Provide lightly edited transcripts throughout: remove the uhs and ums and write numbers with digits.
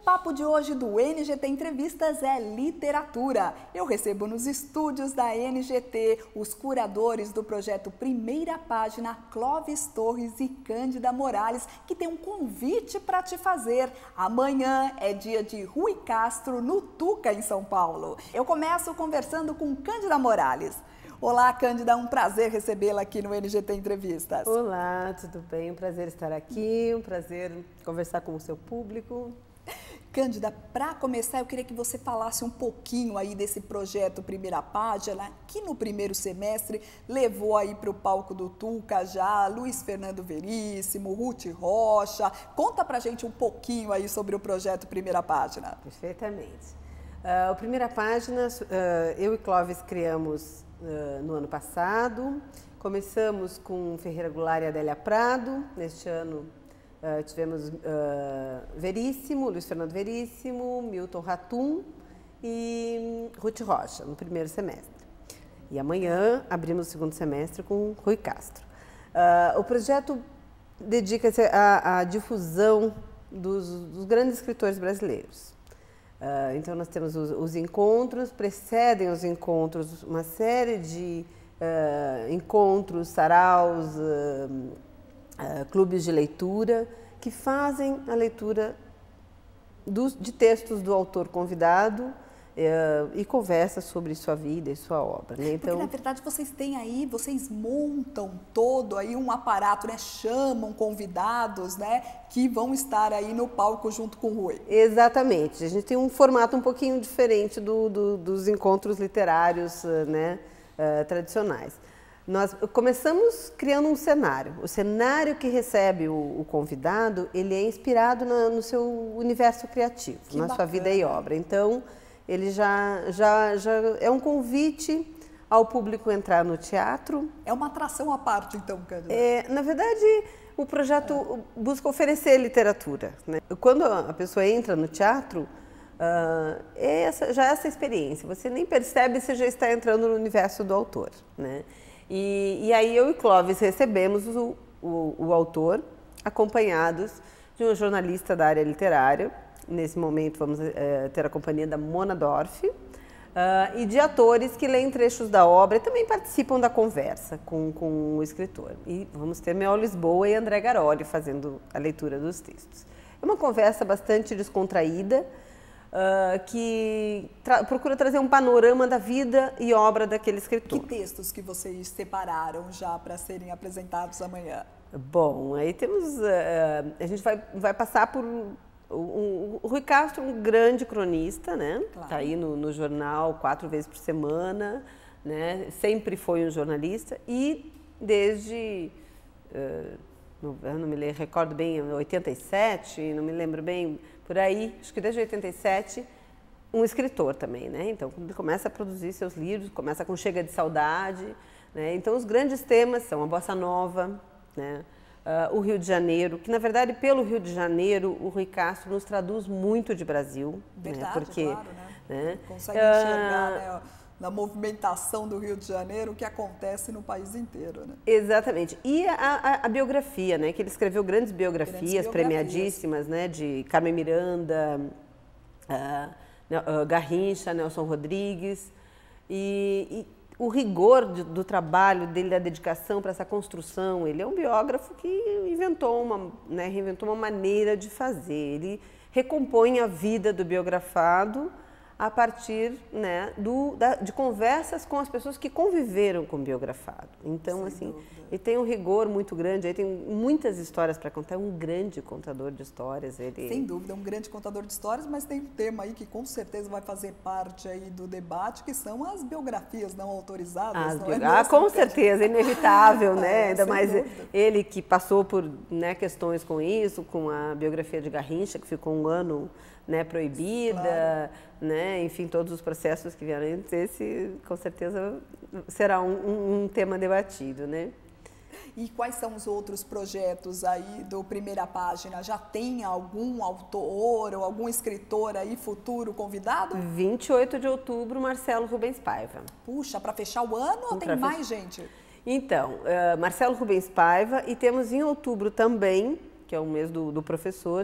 papo de hoje do NGT Entrevistas é literatura. Eu recebo nos estúdios da NGT os curadores do projeto Primeira Página, Clóvis Torres e Cândida Morales, que tem um convite para te fazer. Amanhã é dia de Rui Castro, no Tuca, em São Paulo. Eu começo conversando com Cândida Morales. Olá, Cândida, um prazer recebê-la aqui no NGT Entrevistas. Olá, tudo bem? Um prazer estar aqui, um prazer conversar com o seu público. Cândida, para começar, eu queria que você falasse um pouquinho aí desse projeto Primeira Página, que no primeiro semestre levou aí para o palco do Tuca já Luiz Fernando Veríssimo, Ruth Rocha. Conta pra gente um pouquinho aí sobre o projeto Primeira Página. Perfeitamente. O Primeira Página, eu e Clóvis criamos no ano passado. Começamos com Ferreira Goulart e Adélia Prado. Neste ano tivemos Veríssimo, Luiz Fernando Veríssimo, Milton Ratum e Ruth Rocha no primeiro semestre. E amanhã abrimos o segundo semestre com Rui Castro. O projeto dedica-se à difusão dos grandes escritores brasileiros. Então nós temos os encontros, precedem os encontros uma série de encontros, saraus, clubes de leitura que fazem a leitura de textos do autor convidado e conversa sobre sua vida e sua obra, né? Então, porque, na verdade, vocês têm aí, vocês montam todo aí um aparato, né? Chamam convidados, né? Que vão estar aí no palco junto com o Rui. Exatamente. A gente tem um formato um pouquinho diferente dos encontros literários, né? Tradicionais. Nós começamos criando um cenário. O cenário que recebe o convidado, ele é inspirado no seu universo criativo, na sua vida e obra. Então, ele já é um convite ao público entrar no teatro. É uma atração à parte, então, Cândida? Na verdade, o projeto busca oferecer literatura, né? Quando a pessoa entra no teatro, já é essa experiência. Você nem percebe se já está entrando no universo do autor, né? E aí eu e Clóvis recebemos o autor, acompanhados de um jornalista da área literária. Nesse momento vamos ter a companhia da Mona Dorf e de atores que leem trechos da obra e também participam da conversa com o escritor. E vamos ter Mel Lisboa e André Garoli fazendo a leitura dos textos. É uma conversa bastante descontraída, que procura trazer um panorama da vida e obra daquele escritor. Que textos que vocês separaram já para serem apresentados amanhã? Bom, aí temos... a gente vai passar por... O Rui Castro, um grande cronista, né? Claro. Tá aí no jornal 4 vezes por semana, né? Sempre foi um jornalista e desde... eu não me recordo bem, 87, não me lembro bem, por aí, acho que desde 87, um escritor também, né? Então, ele começa a produzir seus livros, começa com Chega de Saudade, né? Então, os grandes temas são a Bossa Nova, né? O Rio de Janeiro, que, na verdade, pelo Rio de Janeiro, o Rui Castro nos traduz muito de Brasil. Verdade, né? Porque, claro, né? Consegue enxergar, né, na movimentação do Rio de Janeiro o que acontece no país inteiro, né? Exatamente. E a biografia, né? Que ele escreveu grandes biografias premiadíssimas, né? De Carmen Miranda, Garrincha, Nelson Rodrigues. E o rigor do trabalho dele, da dedicação para essa construção, ele é um biógrafo que reinventou uma maneira de fazer. Ele recompõe a vida do biografado a partir, né, de conversas com as pessoas que conviveram com o biografado. Então, assim, ele tem um rigor muito grande, ele tem muitas histórias para contar, é um grande contador de histórias. Sem dúvida, é um grande contador de histórias, mas tem um tema aí que com certeza vai fazer parte aí do debate, que são as biografias não autorizadas. Com certeza, inevitável, né? Ainda mais ele que passou por, né, questões com isso, com a biografia de Garrincha, que ficou um ano, né, proibida, claro, né, enfim, todos os processos que vieram antes, esse com certeza será um tema debatido, né? E quais são os outros projetos aí do Primeira Página? Já tem algum autor ou algum escritor aí futuro convidado? 28 de outubro, Marcelo Rubens Paiva. Puxa, para fechar o ano ou tem mais gente? Então, Marcelo Rubens Paiva, e temos em outubro também, que que é o mês do professor,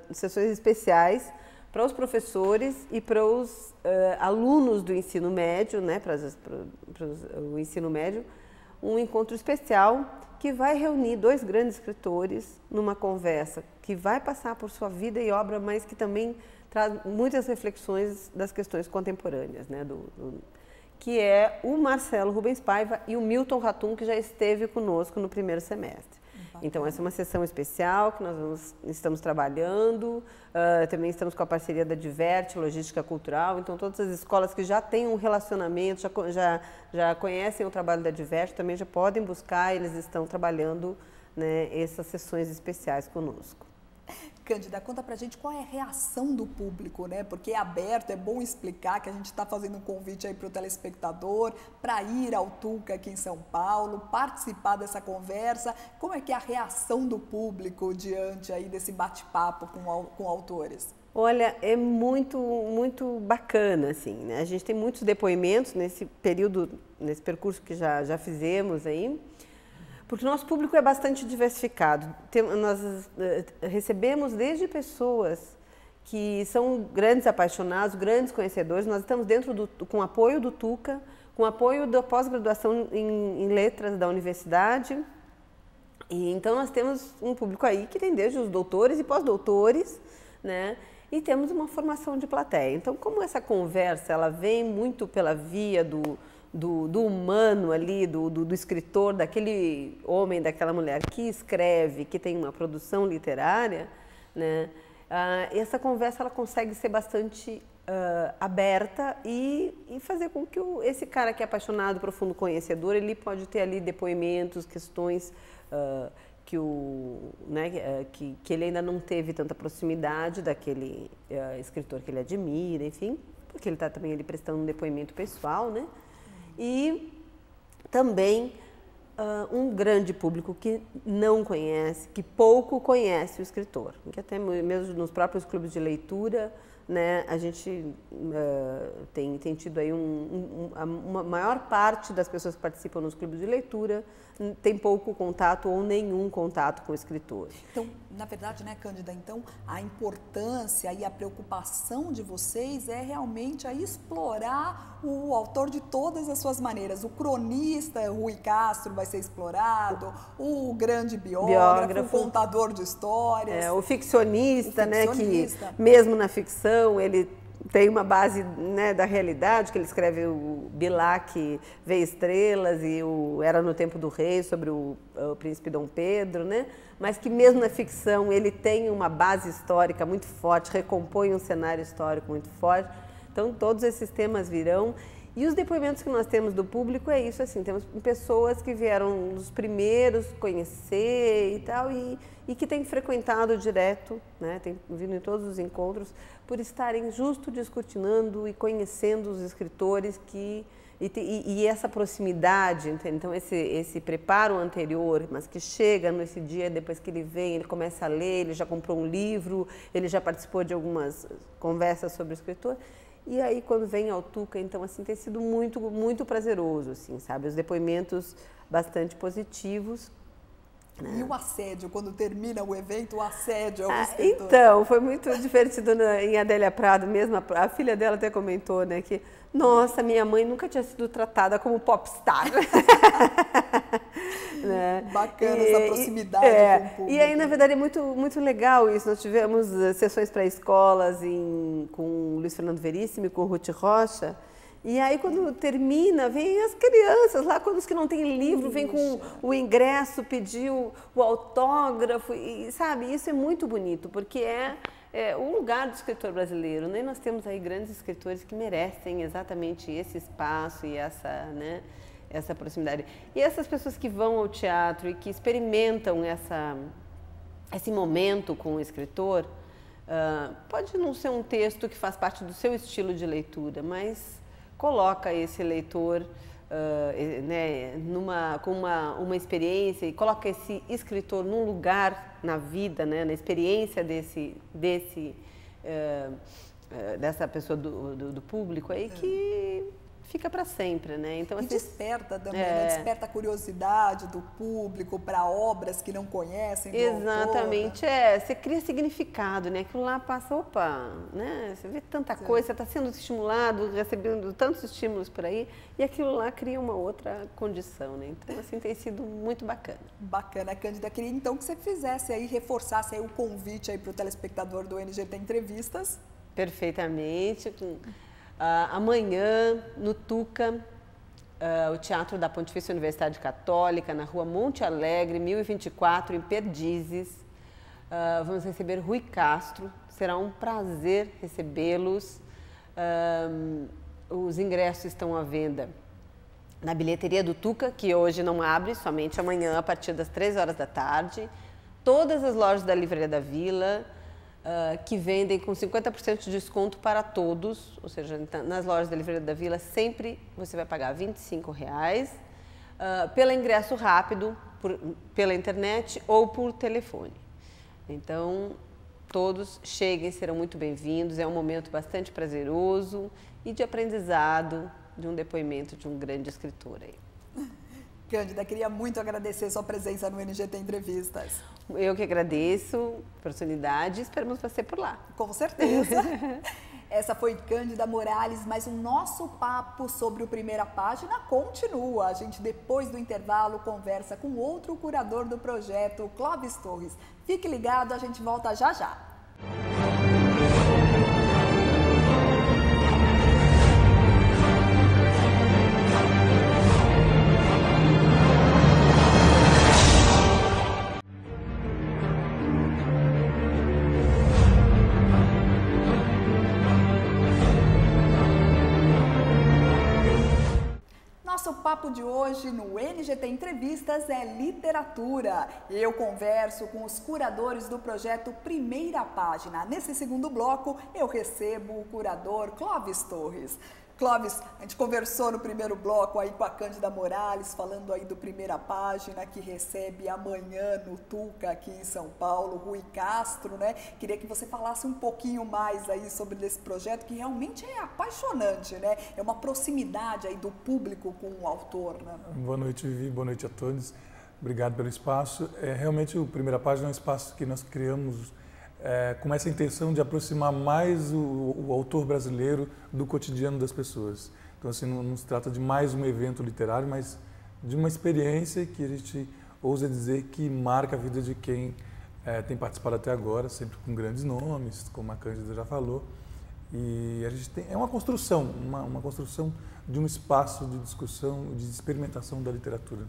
sessões especiais para os professores e para os alunos do ensino médio, né, para o ensino médio, um encontro especial que vai reunir 2 grandes escritores numa conversa que vai passar por sua vida e obra, mas que também traz muitas reflexões das questões contemporâneas, né, que é o Marcelo Rubens Paiva e o Milton Ratum, que já esteve conosco no primeiro semestre. Então, essa é uma sessão especial que nós estamos trabalhando, também estamos com a parceria da Diverte, Logística Cultural, então todas as escolas que já têm um relacionamento, já conhecem o trabalho da Diverte, também já podem buscar, eles estão trabalhando, né, essas sessões especiais conosco. Cândida, conta pra gente qual é a reação do público, né? Porque é aberto, é bom explicar que a gente está fazendo um convite aí para o telespectador para ir ao Tuca aqui em São Paulo, participar dessa conversa. Como é que é a reação do público diante aí desse bate-papo com autores? Olha, é muito bacana, assim, né? A gente tem muitos depoimentos nesse período, nesse percurso que já fizemos aí. Porque o nosso público é bastante diversificado. Nós recebemos desde pessoas que são grandes apaixonados, grandes conhecedores. Nós estamos com o apoio do Tuca, com o apoio da pós-graduação em letras da universidade. E então nós temos um público aí que tem desde os doutores e pós-doutores, né? E temos uma formação de plateia. Então, como essa conversa ela vem muito pela via do humano ali, do escritor, daquele homem, daquela mulher que escreve, que tem uma produção literária, né? Essa conversa ela consegue ser bastante aberta e fazer com que esse cara que é apaixonado, profundo conhecedor, ele pode ter ali depoimentos, questões que ele ainda não teve tanta proximidade daquele escritor que ele admira, enfim, porque ele está também ali prestando um depoimento pessoal, né? E também um grande público que não conhece, que pouco conhece o escritor, que até mesmo nos próprios clubes de leitura, né, a gente tem tido aí uma maior parte das pessoas que participam nos clubes de leitura tem pouco contato ou nenhum contato com o escritor. Então, na verdade, né, Cândida, então a importância e a preocupação de vocês é realmente a explorar o autor de todas as suas maneiras. O cronista Rui Castro vai ser explorado, o grande biógrafo, o contador de histórias. O ficcionista, né, que mesmo na ficção ele tem uma base, né, da realidade, que ele escreve o Bilac Vê Estrelas e o Era no Tempo do Rei, sobre o príncipe Dom Pedro, né? Mas que mesmo na ficção ele tem uma base histórica muito forte, recompõe um cenário histórico muito forte. Então todos esses temas virão. E os depoimentos que nós temos do público é isso, assim, temos pessoas que vieram dos primeiros conhecer e tal, e que têm frequentado direto, né, têm vindo em todos os encontros, por estarem justo discutindo e conhecendo os escritores e essa proximidade, entende? Então esse preparo anterior, mas que chega nesse dia, depois que ele vem, ele começa a ler, ele já comprou um livro, ele já participou de algumas conversas sobre o escritor. E aí, quando vem ao Tuca, então, assim, tem sido muito prazeroso, assim, sabe? Os depoimentos bastante positivos. Né? E o assédio, quando termina o evento, o assédio ao escritor? Então, foi muito divertido em Adélia Prado mesmo. A filha dela até comentou, né, que, nossa, minha mãe nunca tinha sido tratada como popstar. Né? Bacana essa proximidade com o público. E aí, na verdade, é muito legal isso. Nós tivemos sessões para escolas com o Luiz Fernando Veríssimo e com o Ruth Rocha. E aí, quando termina, vem as crianças lá, quando os que não têm livro, vem com o ingresso, pedir o autógrafo, e sabe, isso é muito bonito, porque é o lugar do escritor brasileiro, né? Nós temos aí grandes escritores que merecem exatamente esse espaço e essa proximidade. E essas pessoas que vão ao teatro e que experimentam esse momento com o escritor, pode não ser um texto que faz parte do seu estilo de leitura, mas coloca esse leitor com uma experiência e coloca esse escritor num lugar na vida, né, na experiência dessa pessoa do público aí fica para sempre, né? Então, e desperta também, né? Desperta a curiosidade do público para obras que não conhecem do exatamente, autor, né? Você cria significado, né? Aquilo lá passa, opa, né? Você vê tanta coisa, você está sendo estimulado, recebendo tantos estímulos por aí, e aquilo lá cria uma outra condição, né? Então, assim, tem sido muito bacana. Bacana, Cândida. Queria então que você fizesse aí, reforçasse aí o convite aí para o telespectador do NGT Entrevistas. Perfeitamente. Amanhã, no Tuca, o Teatro da Pontifícia Universidade Católica, na Rua Monte Alegre, 1024, em Perdizes. Vamos receber Rui Castro. Será um prazer recebê-los. Os ingressos estão à venda na bilheteria do Tuca, que hoje não abre, somente amanhã, a partir das 3 horas da tarde. Todas as lojas da Livraria da Vila, que vendem com 50% de desconto para todos, ou seja, nas lojas da Livraria da Vila sempre você vai pagar R$ 25,00 pelo ingresso rápido, pela internet ou por telefone. Então, todos cheguem, serão muito bem-vindos, é um momento bastante prazeroso e de aprendizado, de um depoimento de um grande escritor aí. Cândida, queria muito agradecer sua presença no NGT Entrevistas. Eu que agradeço a oportunidade e esperamos você por lá. Com certeza. Essa foi Cândida Morales, mas o nosso papo sobre o Primeira Página continua. A gente, depois do intervalo, conversa com outro curador do projeto, Clóvis Torres. Fique ligado, a gente volta já já. Nosso papo de hoje no NGT Entrevistas é literatura. Eu converso com os curadores do projeto Primeira Página. Nesse segundo bloco, eu recebo o curador Clóvis Torres. Clóvis, a gente conversou no primeiro bloco aí com a Cândida Morales, falando aí do Primeira Página, que recebe amanhã no Tuca, aqui em São Paulo, Rui Castro, né? Queria que você falasse um pouquinho mais aí sobre esse projeto, que realmente é apaixonante, né? É uma proximidade aí do público com o autor, né? Boa noite, Vivi, boa noite a todos. Obrigado pelo espaço. Realmente, o Primeira Página é um espaço que nós criamos com essa intenção de aproximar mais o autor brasileiro do cotidiano das pessoas. Então, assim, não se trata de mais um evento literário, mas de uma experiência que a gente ousa dizer que marca a vida de quem tem participado até agora, sempre com grandes nomes, como a Cândida já falou. E a gente é uma construção, uma construção de um espaço de discussão, de experimentação da literatura.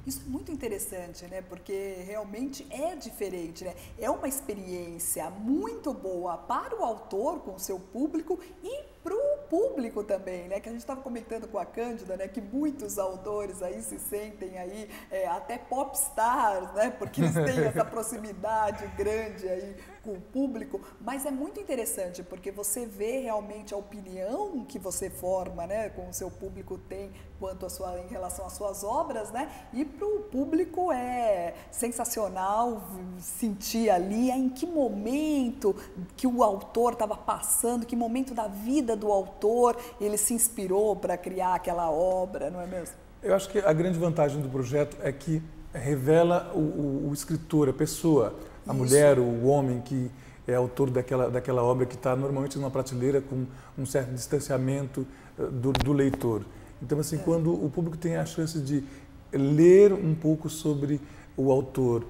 Isso é muito interessante, né? Porque realmente é diferente, né? É uma experiência muito boa para o autor com o seu público e para o público também, né? Que a gente estava comentando com a Cândida, né? Que muitos autores aí se sentem aí até popstars, né? Porque eles têm essa proximidade grande aí com o público, mas é muito interessante porque você vê realmente a opinião que você forma, né? Com o seu público tem quanto em relação às suas obras, né? E para o público é sensacional sentir ali em que momento que o autor estava passando, que momento da vida do autor ele se inspirou para criar aquela obra, não é mesmo? Eu acho que a grande vantagem do projeto é que revela o escritor, a pessoa, a mulher, o homem que é autor daquela obra que está normalmente numa prateleira com um certo distanciamento do leitor. Então, assim, quando o público tem a chance de ler um pouco sobre o autor,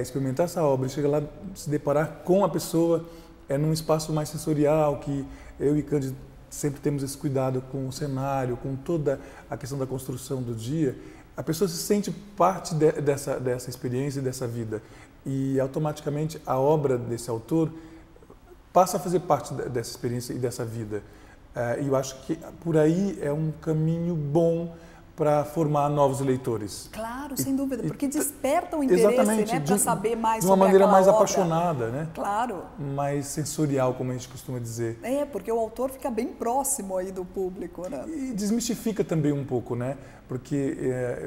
experimentar essa obra e chegar lá, se deparar com a pessoa, num espaço mais sensorial, que eu e Cândida sempre temos esse cuidado com o cenário, com toda a questão da construção do dia, a pessoa se sente parte dessa experiência e dessa vida. E automaticamente a obra desse autor passa a fazer parte dessa experiência e dessa vida. E eu acho que por aí é um caminho bom para formar novos leitores. Claro, sem dúvida, porque desperta o interesse, né, para saber mais sobre aquela obra. De uma maneira mais apaixonada, né? Claro. Mais sensorial, como a gente costuma dizer. Porque o autor fica bem próximo aí do público, né? E desmistifica também um pouco, né? Porque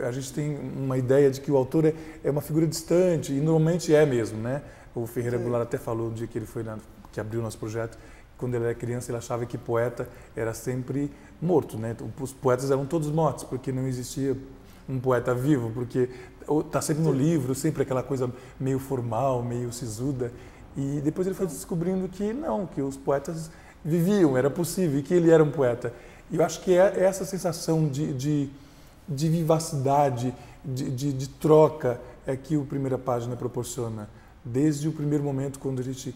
a gente tem uma ideia de que o autor é uma figura distante, e normalmente é mesmo, né? O Ferreira Goulart até falou no dia que ele foi que abriu o nosso projeto, quando ele era criança, ele achava que poeta era sempre morto, né? Os poetas eram todos mortos, porque não existia um poeta vivo, porque está sempre no livro, sempre aquela coisa meio formal, meio sisuda. E depois ele foi descobrindo que não, que os poetas viviam, era possível, e que ele era um poeta. E eu acho que é essa sensação de vivacidade, de troca, é que o Primeira Página proporciona. Desde o primeiro momento, quando a gente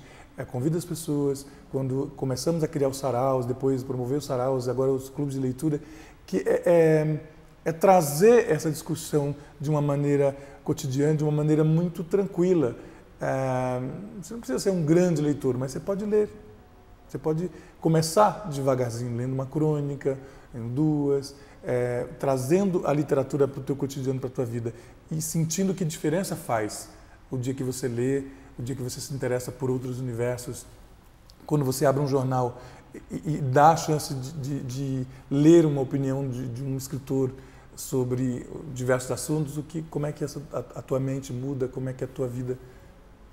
convida as pessoas, quando começamos a criar os saraus, depois promover os saraus, agora os clubes de leitura, que é trazer essa discussão de uma maneira cotidiana, de uma maneira muito tranquila. Você não precisa ser um grande leitor, mas você pode ler. Você pode começar devagarzinho, lendo uma crônica, lendo duas, trazendo a literatura para o teu cotidiano, para a tua vida e sentindo que diferença faz o dia que você lê, o dia que você se interessa por outros universos, quando você abre um jornal e dá a chance de ler uma opinião de um escritor sobre diversos assuntos, como é que a tua mente muda, como é que a tua vida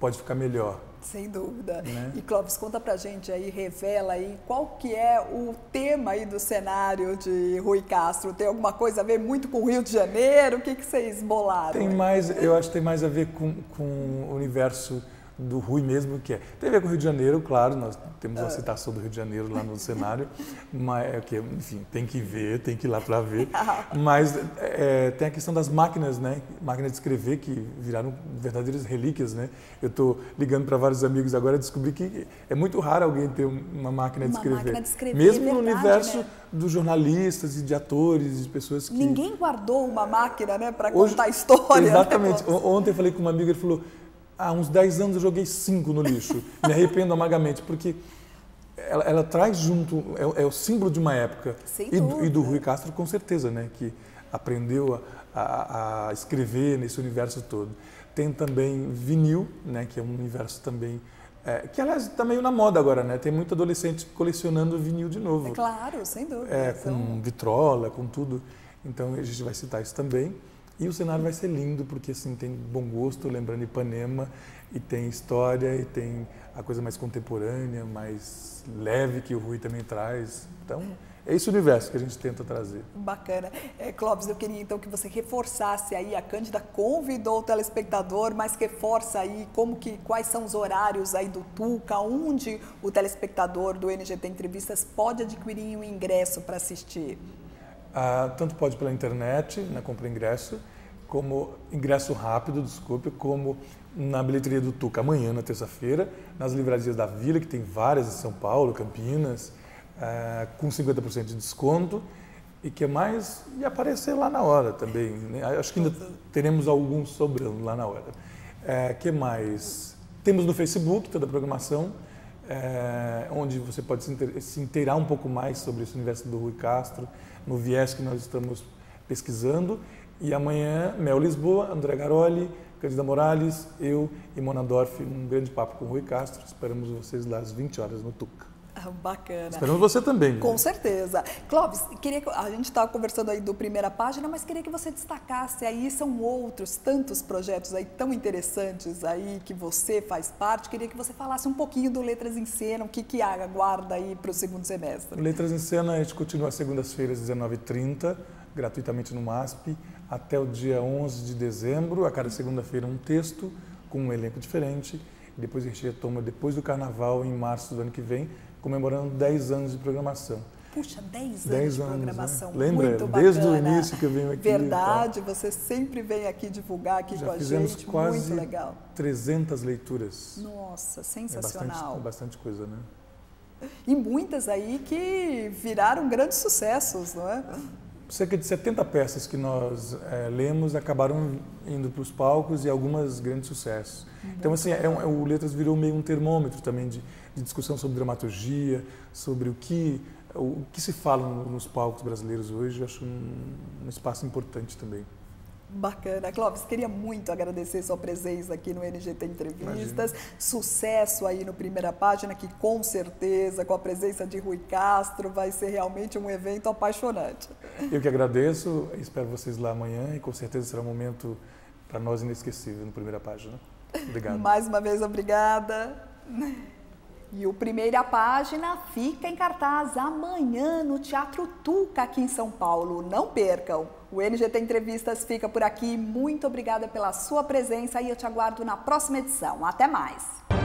pode ficar melhor. Sem dúvida. Né? E Clóvis, conta pra gente aí, revela aí qual que é o tema aí do cenário de Rui Castro. Tem alguma coisa a ver muito com o Rio de Janeiro? O que vocês bolaram? Eu acho que tem mais a ver com o universo do Rui mesmo, que tem a ver com o Rio de Janeiro, claro, nós temos uma citação do Rio de Janeiro lá no cenário, mas, enfim, tem que ver, tem que ir lá para ver, mas tem a questão das máquinas, né, máquinas de escrever que viraram verdadeiras relíquias, né, eu estou ligando para vários amigos agora e descobri que é muito raro alguém ter uma máquina de escrever. Máquina de escrever, mesmo é verdade, no universo, né, dos jornalistas e de atores, de pessoas que... Ninguém guardou uma máquina, né, para contar história. Exatamente, né? Ontem eu falei com uma amiga, ele falou: há uns 10 anos eu joguei 5 no lixo. Me arrependo amargamente, porque ela traz junto, é o símbolo de uma época. E do Rui Castro, com certeza, né? Que aprendeu a escrever nesse universo todo. Tem também vinil, né? Que é um universo também... que, aliás, está meio na moda agora, né? Tem muito adolescente colecionando vinil de novo. É claro, sem dúvida. Com vitrola, com tudo. Então, a gente vai citar isso também. E o cenário vai ser lindo, porque assim, tem bom gosto, lembrando Ipanema, e tem história, e tem a coisa mais contemporânea, mais leve que o Rui também traz. Então, é esse universo que a gente tenta trazer. Bacana. Clóvis, eu queria então que você reforçasse aí, a Cândida convidou o telespectador, mas reforça aí quais são os horários aí do Tuca, onde o telespectador do NGT Entrevistas pode adquirir um ingresso para assistir. Tanto pode pela internet, na compra ingresso, como ingresso rápido, como na bilheteria do Tuca amanhã, na terça-feira, nas livrarias da Vila, que tem várias em São Paulo, Campinas, com 50% de desconto, e que mais, e aparecer lá na hora também, né? Acho que ainda teremos alguns sobrando lá na hora. Que mais? Temos no Facebook toda a programação, onde você pode se inteirar um pouco mais sobre esse universo do Rui Castro, no viés que nós estamos pesquisando. E amanhã, Mel Lisboa, André Garoli, Cândida Morales, eu e Mona Dorf, um grande papo com o Rui Castro. Esperamos vocês lá às 20 horas no Tuca. Bacana. Esperamos você também. Com certeza. Clóvis, a gente estava conversando aí do Primeira Página, mas queria que você destacasse aí, são outros tantos projetos aí tão interessantes aí que você faz parte. Queria que você falasse um pouquinho do Letras em Cena, o que aguarda aí para o segundo semestre. Letras em Cena, a gente continua às segundas-feiras, 19h30, gratuitamente no MASP, até o dia 11 de dezembro, a cada segunda-feira um texto com um elenco diferente. Depois a gente retoma depois do Carnaval, em março do ano que vem, comemorando 10 anos de programação. Puxa, 10 anos de programação. Né? Lembra? Muito desde bacana. o início que eu venho aqui. Verdade, você sempre vem aqui divulgar aqui com a gente. Já fizemos quase muito legal. 300 leituras. Nossa, sensacional. Bastante coisa, né? E muitas aí que viraram grandes sucessos, não é? Cerca de 70 peças que nós lemos acabaram indo para os palcos e algumas grandes sucessos. Então, assim, o Letras virou meio um termômetro também de discussão sobre dramaturgia, sobre o que se fala nos palcos brasileiros hoje. Eu acho um espaço importante também. Bacana. Clóvis, queria muito agradecer sua presença aqui no NGT Entrevistas. Imagina. Sucesso aí no Primeira Página, que com certeza, com a presença de Rui Castro, vai ser realmente um evento apaixonante. Eu que agradeço, espero vocês lá amanhã e com certeza será um momento para nós inesquecível no Primeira Página. Obrigado. Mais uma vez, obrigada. E o Primeira Página fica em cartaz amanhã no Teatro Tuca, aqui em São Paulo. Não percam! O NGT Entrevistas fica por aqui. Muito obrigada pela sua presença e eu te aguardo na próxima edição. Até mais!